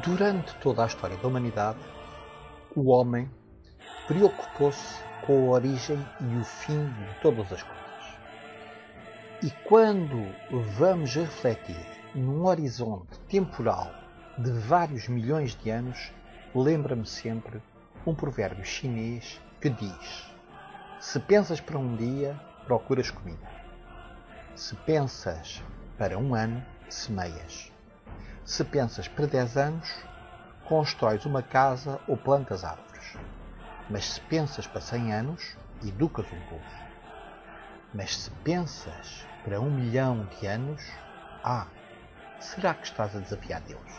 Durante toda a história da humanidade, o homem preocupou-se com a origem e o fim de todas as coisas. E quando vamos refletir num horizonte temporal de vários milhões de anos, lembra-me sempre um provérbio chinês que diz: se pensas para um dia, procuras comida. Se pensas para um ano, semeias. Se pensas para 10 anos, constróis uma casa ou plantas árvores. Mas se pensas para 100 anos, educas um povo. Mas se pensas para 1 milhão de anos, será que estás a desafiar Deus?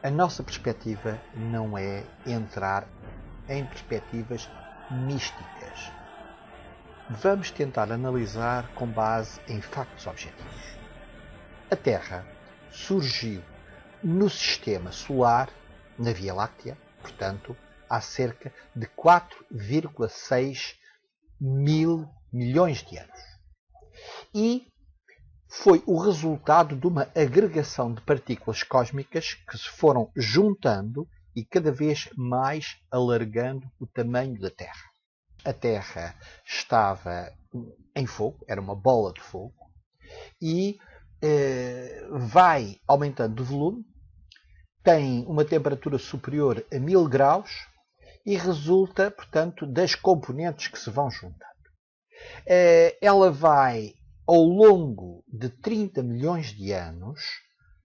A nossa perspectiva não é entrar em perspectivas místicas. Vamos tentar analisar com base em factos objetivos. A Terra surgiu no Sistema Solar, na Via Láctea, portanto, há cerca de 4,6 mil milhões de anos. E foi o resultado de uma agregação de partículas cósmicas que se foram juntando e cada vez mais alargando o tamanho da Terra. A Terra estava em fogo, era uma bola de fogo, e vai aumentando de volume, tem uma temperatura superior a 1000 graus e resulta, portanto, das componentes que se vão juntando. Ela vai, ao longo de 30 milhões de anos,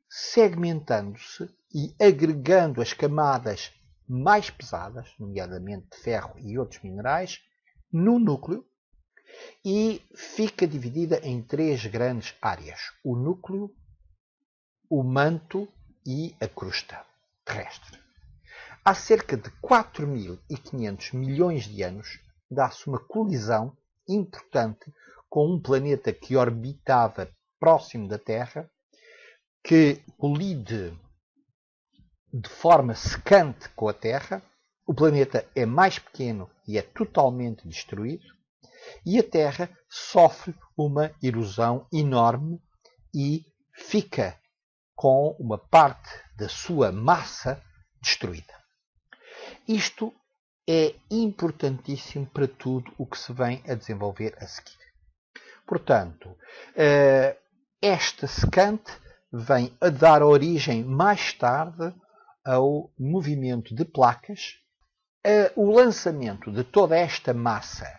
segmentando-se e agregando as camadas mais pesadas, nomeadamente de ferro e outros minerais, no núcleo, e fica dividida em 3 grandes áreas: o núcleo, o manto e a crosta terrestre. Há cerca de 4.500 milhões de anos dá-se uma colisão importante com um planeta que orbitava próximo da Terra, que colide de forma secante com a Terra. O planeta é mais pequeno e é totalmente destruído, e a Terra sofre uma erosão enorme e fica com uma parte da sua massa destruída. Isto é importantíssimo para tudo o que se vem a desenvolver a seguir. Portanto, esta secante vem a dar origem mais tarde ao movimento de placas. O lançamento de toda esta massa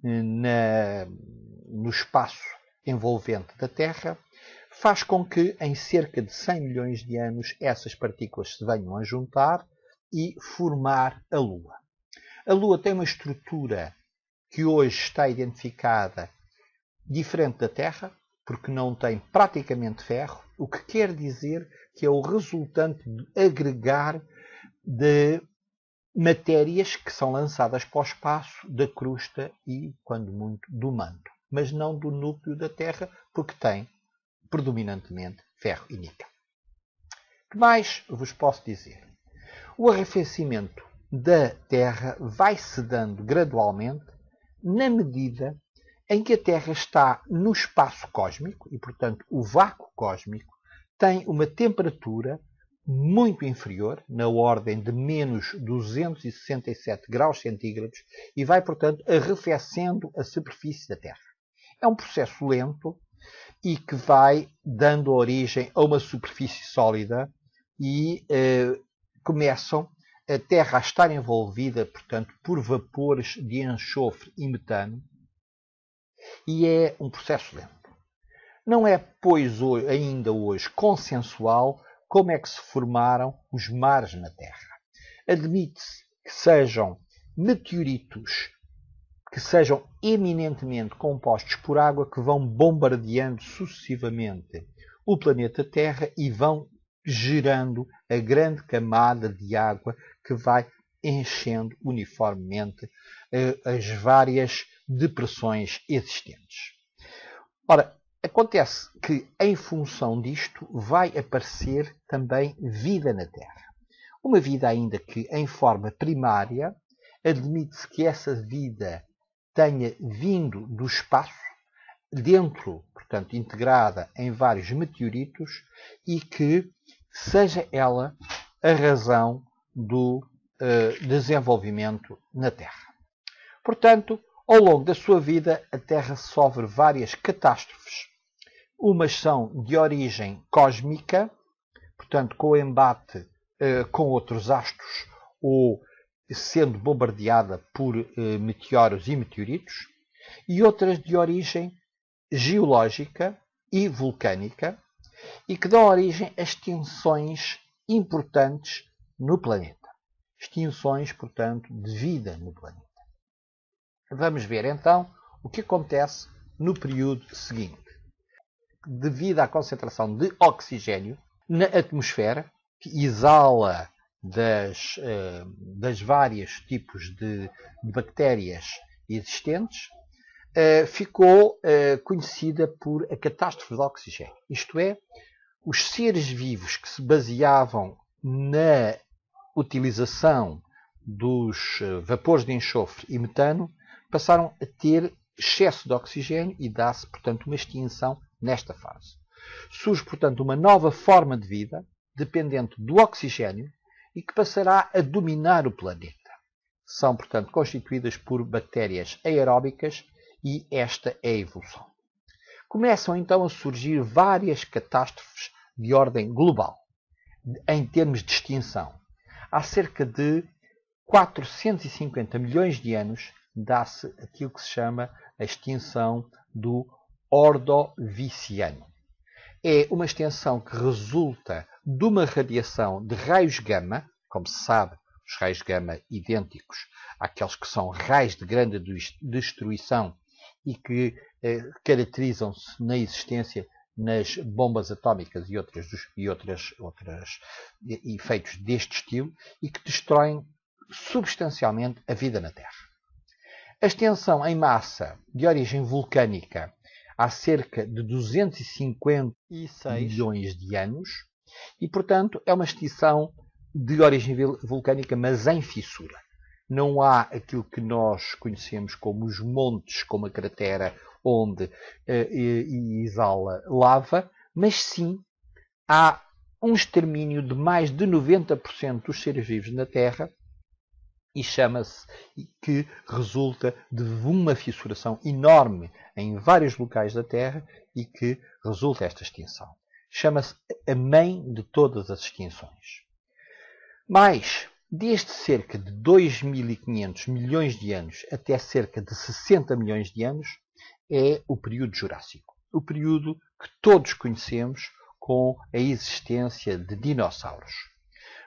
no espaço envolvente da Terra faz com que, em cerca de 100 milhões de anos, essas partículas se venham a juntar e formar a Lua. A Lua tem uma estrutura que hoje está identificada diferente da Terra, porque não tem praticamente ferro, o que quer dizer que é o resultante de agregar de matérias que são lançadas para o espaço da crosta e, quando muito, do manto, mas não do núcleo da Terra, porque tem predominantemente ferro e níquel. O que mais vos posso dizer? O arrefecimento da Terra vai-se dando gradualmente na medida em que a Terra está no espaço cósmico e, portanto, o vácuo cósmico tem uma temperatura muito inferior, na ordem de menos 267 graus centígrados, e vai, portanto, arrefecendo a superfície da Terra. É um processo lento e que vai dando origem a uma superfície sólida e começam a Terra a estar envolvida, portanto, por vapores de enxofre e metano, e é um processo lento. Não é, pois, ainda hoje consensual como é que se formaram os mares na Terra. Admite-se que sejam meteoritos que sejam eminentemente compostos por água que vão bombardeando sucessivamente o planeta Terra e vão gerando a grande camada de água que vai enchendo uniformemente as várias depressões existentes. Ora, acontece que, em função disto, vai aparecer também vida na Terra. Uma vida ainda que em forma primária. Admite-se que essa vida tenha vindo do espaço, dentro, portanto, integrada em vários meteoritos, e que seja ela a razão do desenvolvimento na Terra. Portanto, ao longo da sua vida, a Terra sofre várias catástrofes. Umas são de origem cósmica, portanto, com o embate com outros astros ou sendo bombardeada por meteoros e meteoritos, e outras de origem geológica e vulcânica, e que dão origem a extinções importantes no planeta. Extinções, portanto, de vida no planeta. Vamos ver então o que acontece no período seguinte. Devido à concentração de oxigênio na atmosfera, que exala das vários tipos de bactérias existentes, ficou conhecida por a catástrofe de oxigênio. Isto é, os seres vivos que se baseavam na utilização dos vapores de enxofre e metano passaram a ter excesso de oxigênio e dá-se, portanto, uma extinção nesta fase. Surge, portanto, uma nova forma de vida dependente do oxigênio e que passará a dominar o planeta. São, portanto, constituídas por bactérias aeróbicas e esta é a evolução. Começam então a surgir várias catástrofes de ordem global, em termos de extinção. Há cerca de 450 milhões de anos dá-se aquilo que se chama a extinção do Ordoviciano. É uma extinção que resulta de uma radiação de raios gama, como se sabe, os raios gama idênticos àqueles que são raios de grande destruição e que caracterizam-se na existência nas bombas atómicas e outros efeitos deste estilo e que destroem substancialmente a vida na Terra. A extinção em massa de origem vulcânica há cerca de 256 milhões de anos e, portanto, é uma extinção de origem vulcânica, mas em fissura. Não há aquilo que nós conhecemos como os montes, como a cratera, onde exala lava, mas sim há um extermínio de mais de 90% dos seres vivos na Terra e chama-se que resulta de uma fissuração enorme em vários locais da Terra e que resulta esta extinção. Chama-se a mãe de todas as extinções. Mas, desde cerca de 2.500 milhões de anos até cerca de 60 milhões de anos, é o período Jurássico. O período que todos conhecemos com a existência de dinossauros.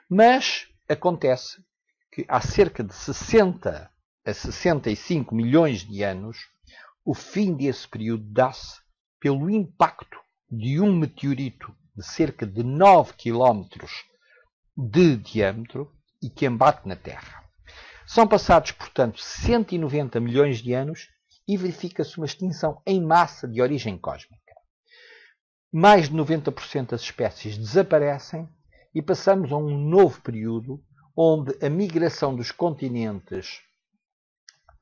Mas acontece que há cerca de 60 a 65 milhões de anos, o fim desse período dá-se pelo impacto de um meteorito de cerca de 9 km de diâmetro e que embate na Terra. São passados, portanto, 190 milhões de anos e verifica-se uma extinção em massa de origem cósmica. Mais de 90% das espécies desaparecem e passamos a um novo período onde a migração dos continentes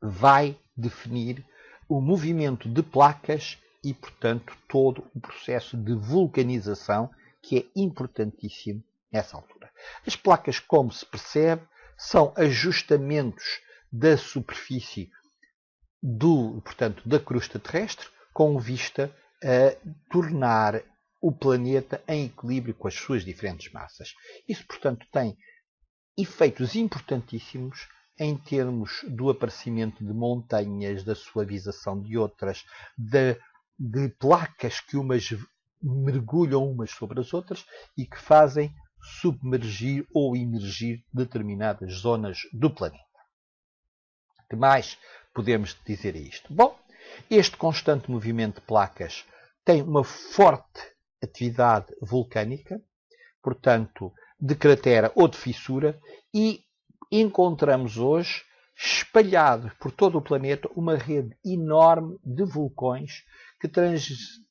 vai definir o movimento de placas e, portanto, todo o processo de vulcanização que é importantíssimo nessa altura. As placas, como se percebe, são ajustamentos da superfície portanto, da crosta terrestre com vista a tornar o planeta em equilíbrio com as suas diferentes massas. Isso, portanto, tem efeitos importantíssimos em termos do aparecimento de montanhas, da suavização de outras, de placas que umas mergulham umas sobre as outras e que fazem submergir ou emergir determinadas zonas do planeta. O que mais podemos dizer a isto? Bom, este constante movimento de placas tem uma forte atividade vulcânica, portanto, de cratera ou de fissura, e encontramos hoje, espalhado por todo o planeta, uma rede enorme de vulcões que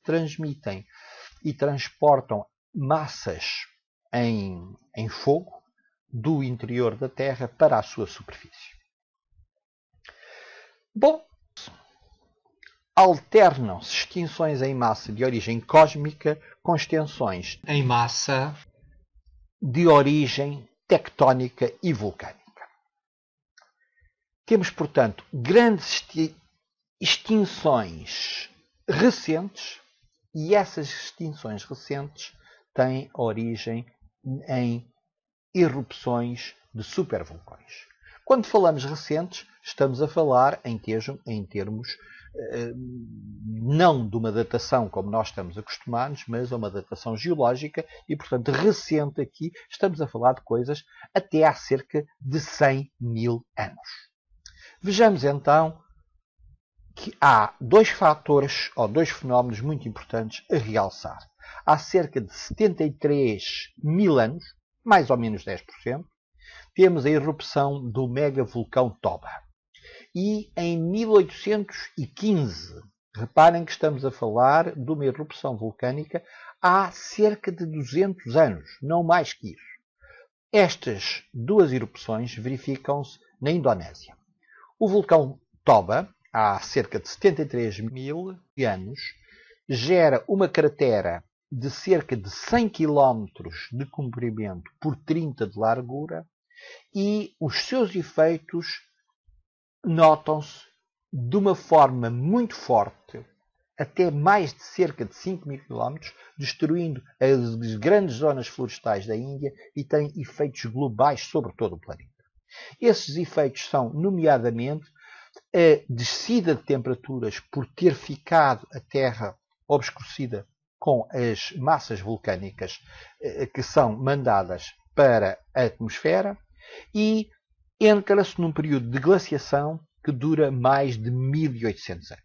transmitem e transportam massas em fogo do interior da Terra para a sua superfície. Bom, alternam-se extinções em massa de origem cósmica com extensões em massa de origem tectónica e vulcânica. Temos, portanto, grandes extinções recentes e essas extinções recentes têm origem em erupções de supervulcões. Quando falamos recentes, estamos a falar em termos não de uma datação como nós estamos acostumados, mas a uma datação geológica e, portanto, recente aqui, estamos a falar de coisas até há cerca de 100 mil anos. Vejamos então que há dois fatores ou dois fenómenos muito importantes a realçar. Há cerca de 73 mil anos, mais ou menos 10%, temos a erupção do megavulcão Toba. E em 1815, reparem que estamos a falar de uma erupção vulcânica há cerca de 200 anos, não mais que isso. Estas duas erupções verificam-se na Indonésia. O vulcão Toba, há cerca de 73 mil anos, gera uma cratera de cerca de 100 km de comprimento por 30 de largura e os seus efeitos notam-se de uma forma muito forte, até mais de cerca de 5 mil km, destruindo as grandes zonas florestais da Índia e tem efeitos globais sobre todo o planeta. Esses efeitos são, nomeadamente, a descida de temperaturas por ter ficado a Terra obscurecida com as massas vulcânicas que são mandadas para a atmosfera e entra-se num período de glaciação que dura mais de 1800 anos.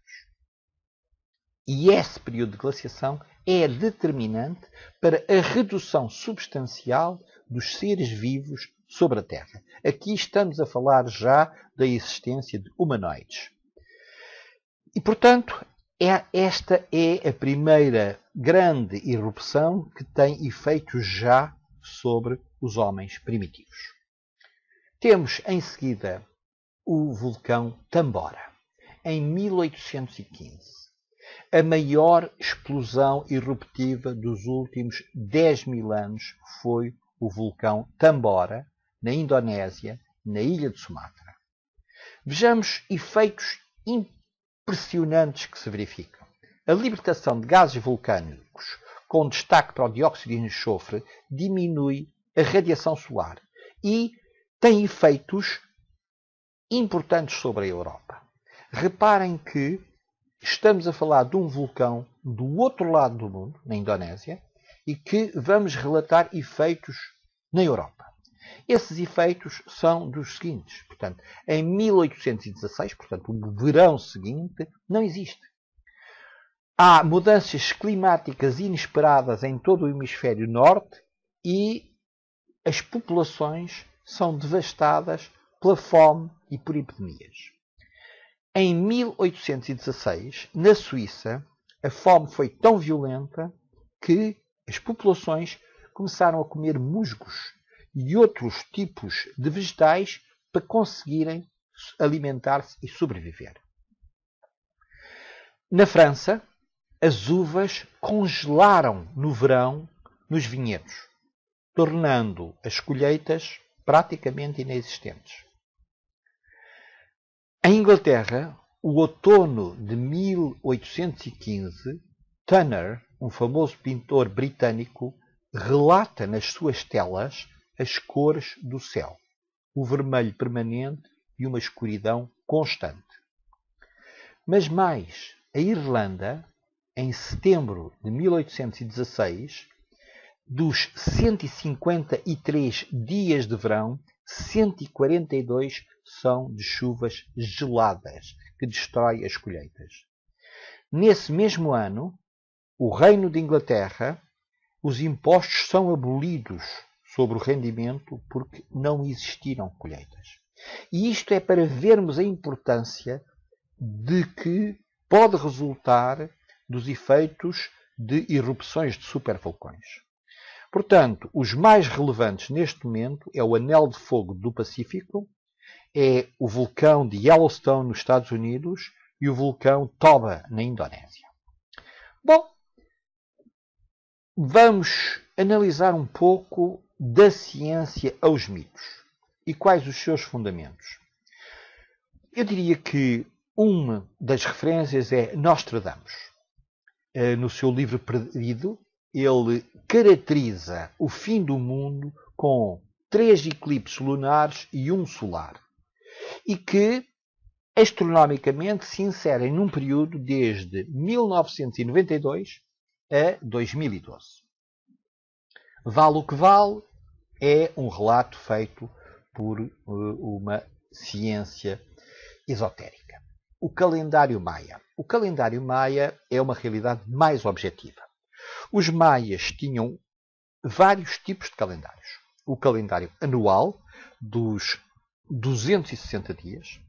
E esse período de glaciação é determinante para a redução substancial dos seres vivos sobre a Terra. Aqui estamos a falar já da existência de humanoides. E, portanto, esta é a primeira grande erupção que tem efeitos já sobre os homens primitivos. Temos, em seguida, o vulcão Tambora, em 1815. A maior explosão eruptiva dos últimos 10 mil anos foi o vulcão Tambora, na Indonésia, na ilha de Sumatra. Vejamos efeitos impressionantes que se verificam. A libertação de gases vulcânicos, com destaque para o dióxido de enxofre, diminui a radiação solar e tem efeitos importantes sobre a Europa. Reparem que estamos a falar de um vulcão do outro lado do mundo, na Indonésia, e que vamos relatar efeitos na Europa. Esses efeitos são dos seguintes. Portanto, em 1816, portanto, o verão seguinte, não existe. Há mudanças climáticas inesperadas em todo o hemisfério norte e as populações são devastadas pela fome e por epidemias. Em 1816, na Suíça, a fome foi tão violenta que as populações começaram a comer musgos e outros tipos de vegetais para conseguirem alimentar-se e sobreviver. Na França, as uvas congelaram no verão nos vinhedos, tornando as colheitas praticamente inexistentes. Em Inglaterra, o outono de 1815, Turner, um famoso pintor britânico, relata nas suas telas as cores do céu, o vermelho permanente e uma escuridão constante. Mas mais, a Irlanda, em setembro de 1816, dos 153 dias de verão, 142 são de chuvas geladas, que destroem as colheitas. Nesse mesmo ano, o Reino de Inglaterra, os impostos são abolidos sobre o rendimento porque não existiram colheitas. E isto é para vermos a importância de que pode resultar dos efeitos de erupções de supervulcões. Portanto, os mais relevantes neste momento é o Anel de Fogo do Pacífico, é o vulcão de Yellowstone nos Estados Unidos, e o vulcão Toba, na Indonésia. Bom, vamos analisar um pouco da ciência aos mitos e quais os seus fundamentos. Eu diria que uma das referências é Nostradamus. No seu livro Perdido, ele caracteriza o fim do mundo com 3 eclipses lunares e 1 solar. E que, astronomicamente, se inserem num período desde 1992 a 2012. Vale o que vale, é um relato feito por uma ciência esotérica. O calendário maia. O calendário maia é uma realidade mais objetiva. Os maias tinham vários tipos de calendários. O calendário anual, dos 260 dias.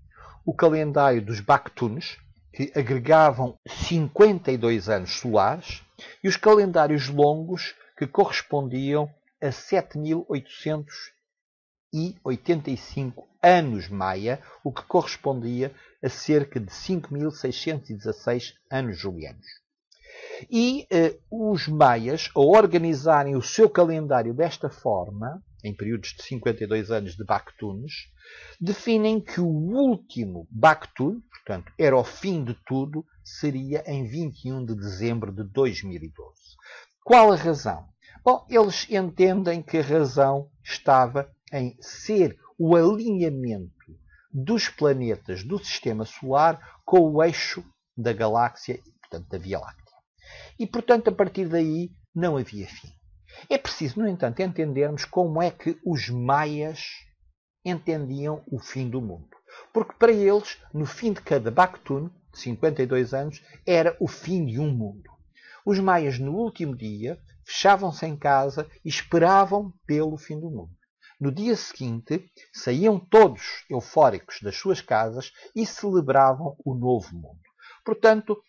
O calendário dos Bactunes, que agregavam 52 anos solares. E os calendários longos, que correspondiam a 7.885 anos maia, o que correspondia a cerca de 5.616 anos julianos. E os maias, ao organizarem o seu calendário desta forma, em períodos de 52 anos de Bactunes, definem que o último Bactun, portanto, era o fim de tudo, seria em 21 de dezembro de 2012. Qual a razão? Bom, eles entendem que a razão estava em ser o alinhamento dos planetas do Sistema Solar com o eixo da galáxia, portanto, da Via Láctea. E, portanto, a partir daí não havia fim. É preciso, no entanto, entendermos como é que os maias entendiam o fim do mundo. Porque para eles, no fim de cada Bactun, de 52 anos, era o fim de um mundo. Os maias, no último dia, fechavam-se em casa e esperavam pelo fim do mundo. No dia seguinte, saíam todos eufóricos das suas casas e celebravam o novo mundo. Portanto,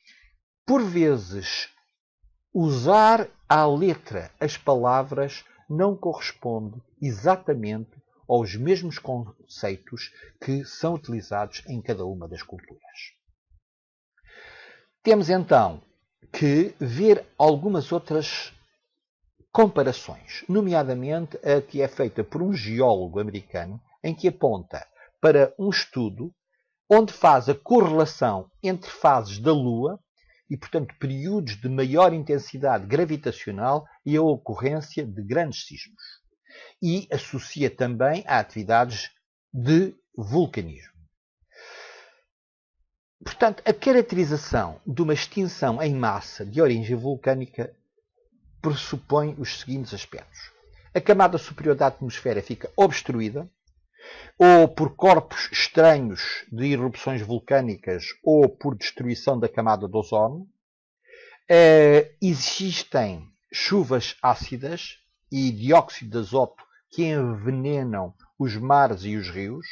por vezes, usar à letra as palavras não corresponde exatamente aos mesmos conceitos que são utilizados em cada uma das culturas. Temos então que ver algumas outras comparações, nomeadamente a que é feita por um geólogo americano, em que aponta para um estudo onde faz a correlação entre fases da Lua e, portanto, períodos de maior intensidade gravitacional e a ocorrência de grandes sismos. E associa também a atividades de vulcanismo. Portanto, a caracterização de uma extinção em massa de origem vulcânica pressupõe os seguintes aspectos. A camada superior da atmosfera fica obstruída, ou por corpos estranhos de erupções vulcânicas, ou por destruição da camada de ozono. Existem chuvas ácidas e dióxido de azoto que envenenam os mares e os rios.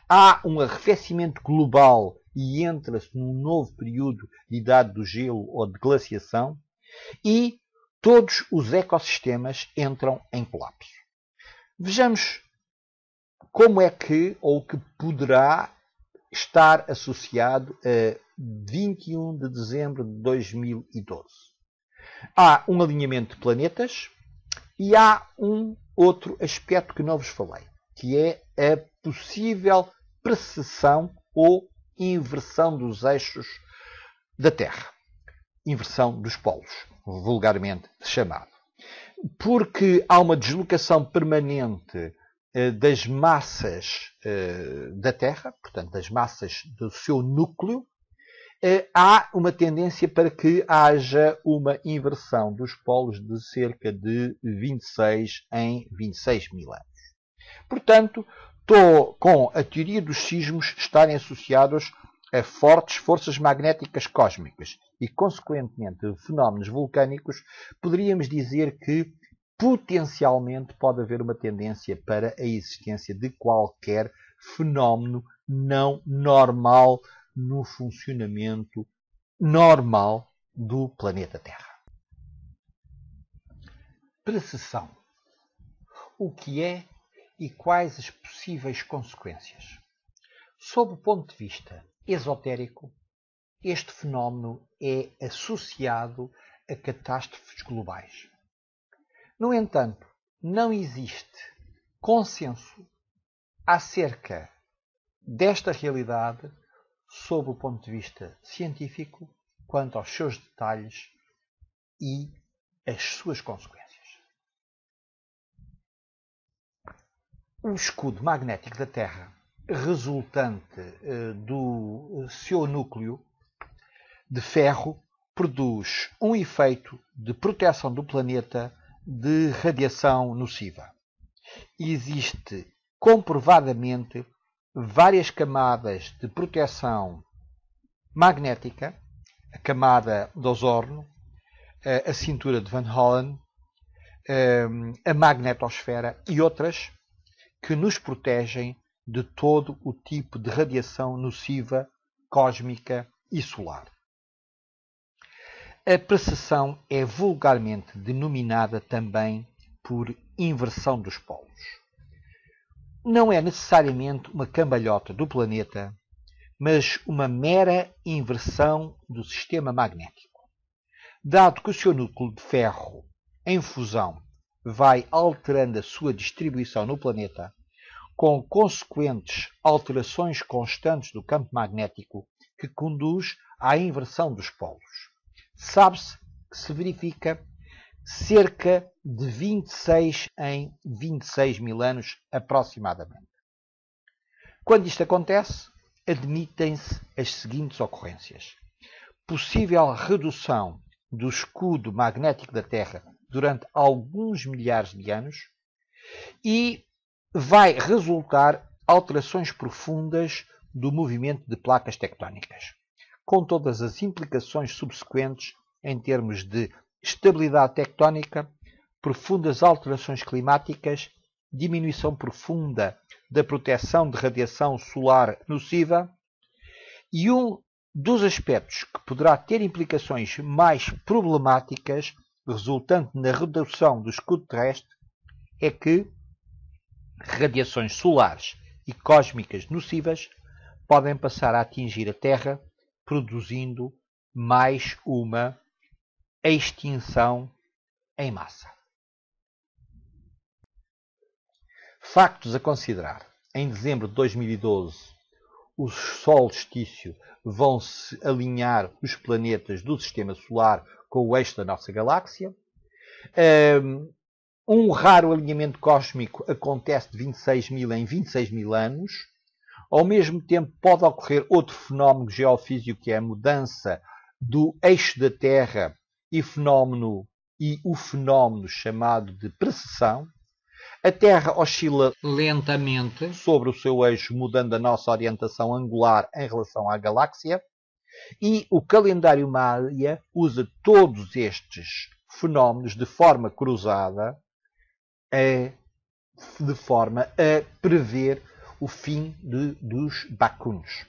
Há um arrefecimento global e entra-se num novo período de idade do gelo ou de glaciação. E todos os ecossistemas entram em colapso. Vejamos como é que, ou que poderá estar associado a 21 de dezembro de 2012. Há um alinhamento de planetas e há um outro aspecto que não vos falei, que é a possível precessão ou inversão dos eixos da Terra. Inversão dos polos, vulgarmente chamado. Porque há uma deslocação permanente das massas da Terra, portanto, das massas do seu núcleo, há uma tendência para que haja uma inversão dos polos de cerca de 26 em 26 mil anos. Portanto, estou com a teoria dos sismos estarem associados a fortes forças magnéticas cósmicas e, consequentemente, fenómenos vulcânicos, poderíamos dizer que potencialmente pode haver uma tendência para a existência de qualquer fenómeno não normal no funcionamento normal do planeta Terra. Precessão. O que é e quais as possíveis consequências? Sob o ponto de vista esotérico, este fenómeno é associado a catástrofes globais. No entanto, não existe consenso acerca desta realidade sob o ponto de vista científico quanto aos seus detalhes e as suas consequências. O escudo magnético da Terra, resultante do seu núcleo de ferro, produz um efeito de proteção do planeta de radiação nociva. Existe comprovadamente várias camadas de proteção magnética, a camada de ozono, a cintura de Van Allen, a magnetosfera e outras que nos protegem de todo o tipo de radiação nociva, cósmica e solar. A precessão é vulgarmente denominada também por inversão dos polos. Não é necessariamente uma cambalhota do planeta, mas uma mera inversão do sistema magnético. Dado que o seu núcleo de ferro em fusão vai alterando a sua distribuição no planeta, com consequentes alterações constantes do campo magnético que conduz à inversão dos polos. Sabe-se que se verifica cerca de 26 em 26 mil anos aproximadamente. Quando isto acontece, admitem-se as seguintes ocorrências. Possível redução do escudo magnético da Terra durante alguns milhares de anos e vai resultar alterações profundas do movimento de placas tectónicas, com todas as implicações subsequentes em termos de estabilidade tectónica, profundas alterações climáticas, diminuição profunda da proteção de radiação solar nociva e um dos aspectos que poderá ter implicações mais problemáticas resultante na redução do escudo terrestre é que radiações solares e cósmicas nocivas podem passar a atingir a Terra, produzindo mais uma extinção em massa. Factos a considerar. Em dezembro de 2012, o solstício vão-se alinhar os planetas do Sistema Solar com o eixo da nossa galáxia. Um raro alinhamento cósmico acontece de 26 mil em 26 mil anos. Ao mesmo tempo, pode ocorrer outro fenómeno geofísico, que é a mudança do eixo da Terra e o fenómeno chamado de precessão. A Terra oscila lentamente sobre o seu eixo, mudando a nossa orientação angular em relação à galáxia. E o calendário maia usa todos estes fenómenos de forma cruzada, de forma a prever o fim dos bacunos.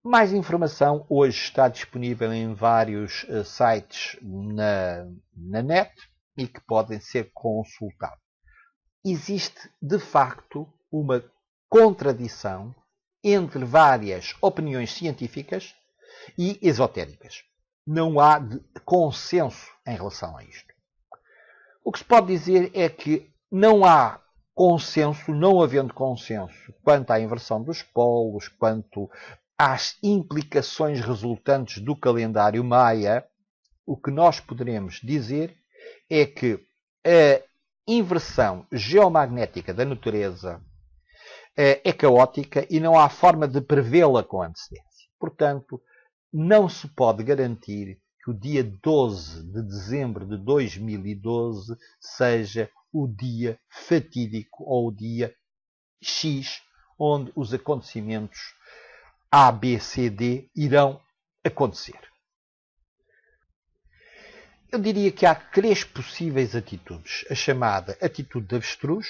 Mais informação hoje está disponível em vários sites na net e que podem ser consultados. Existe, de facto, uma contradição entre várias opiniões científicas e esotéricas. Não há consenso em relação a isto. O que se pode dizer é que não há consenso, não havendo consenso quanto à inversão dos polos, quanto às implicações resultantes do calendário maia, o que nós poderemos dizer é que a inversão geomagnética da natureza é caótica e não há forma de prevê-la com antecedência. Portanto, não se pode garantir que o dia 12 de dezembro de 2012 seja o dia fatídico ou o dia X, onde os acontecimentos A, B, C, D irão acontecer. Eu diria que há 3 possíveis atitudes. A chamada atitude de avestruz,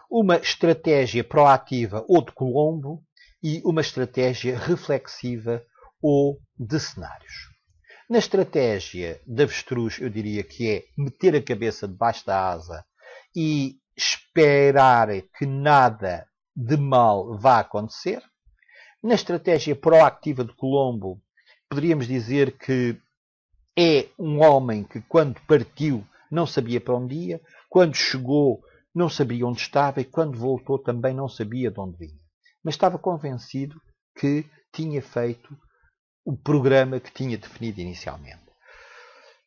uma estratégia proativa ou de Colombo e uma estratégia reflexiva ou de cenários. Na estratégia de avestruz, eu diria que é meter a cabeça debaixo da asa e esperar que nada de mal vá acontecer. Na estratégia proativa de Colombo, poderíamos dizer que é um homem que, quando partiu, não sabia para onde ia, quando chegou, não sabia onde estava e, quando voltou, também não sabia de onde vinha. Mas estava convencido que tinha feito o programa que tinha definido inicialmente.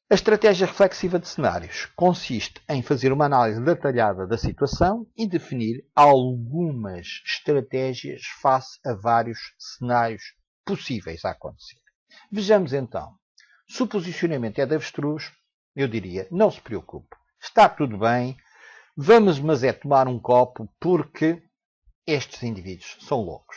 A estratégia reflexiva de cenários consiste em fazer uma análise detalhada da situação e definir algumas estratégias face a vários cenários possíveis a acontecer. Vejamos então. Se o posicionamento é de avestruz, eu diria, não se preocupe, está tudo bem, vamos mas é tomar um copo porque estes indivíduos são loucos.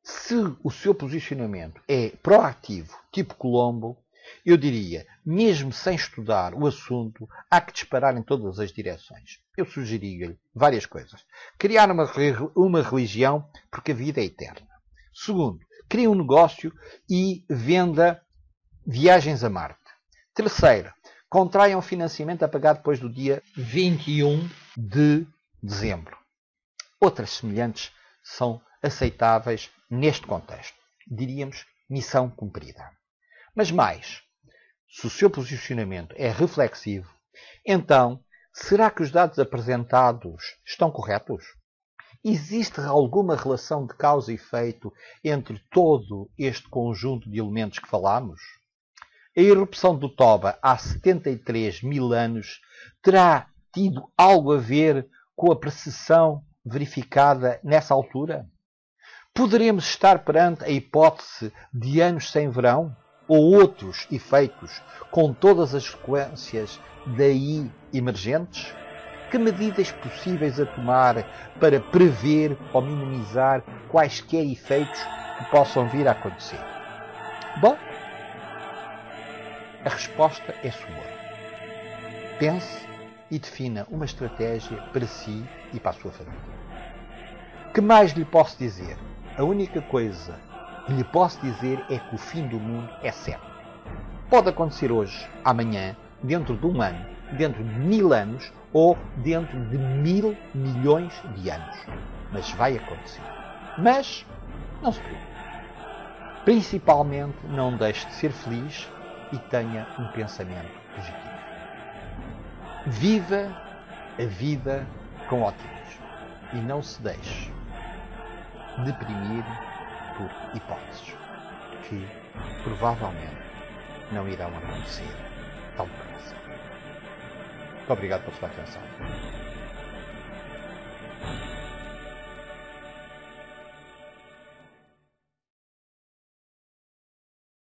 Se o seu posicionamento é proativo, tipo Colombo, eu diria, mesmo sem estudar o assunto, há que disparar em todas as direções. Eu sugeriria-lhe várias coisas. Criar uma religião, porque a vida é eterna. Segundo, crie um negócio e venda viagens a Marte. Terceiro, contraia um financiamento a pagar depois do dia 21 de dezembro. Outras semelhantes são aceitáveis neste contexto. Diríamos missão cumprida. Mas mais, se o seu posicionamento é reflexivo, então, será que os dados apresentados estão corretos? Existe alguma relação de causa e efeito entre todo este conjunto de elementos que falamos? A erupção do Toba há 73 mil anos terá tido algo a ver com a precessão verificada nessa altura? Poderemos estar perante a hipótese de anos sem verão? Ou outros efeitos, com todas as sequências daí emergentes? Que medidas possíveis a tomar para prever ou minimizar quaisquer efeitos que possam vir a acontecer? Bom, a resposta é sua. Pense e defina uma estratégia para si e para a sua família. Que mais lhe posso dizer? A única coisa que lhe posso dizer é que o fim do mundo é certo. Pode acontecer hoje, amanhã, dentro de um ano, dentro de 1000 anos ou dentro de 1000 milhões de anos. Mas vai acontecer. Mas não se preocupe. Principalmente não deixe de ser feliz e tenha um pensamento positivo. Viva a vida com otimismo e não se deixe deprimir por hipóteses que provavelmente não irão acontecer tão depressa. Muito obrigado pela sua atenção.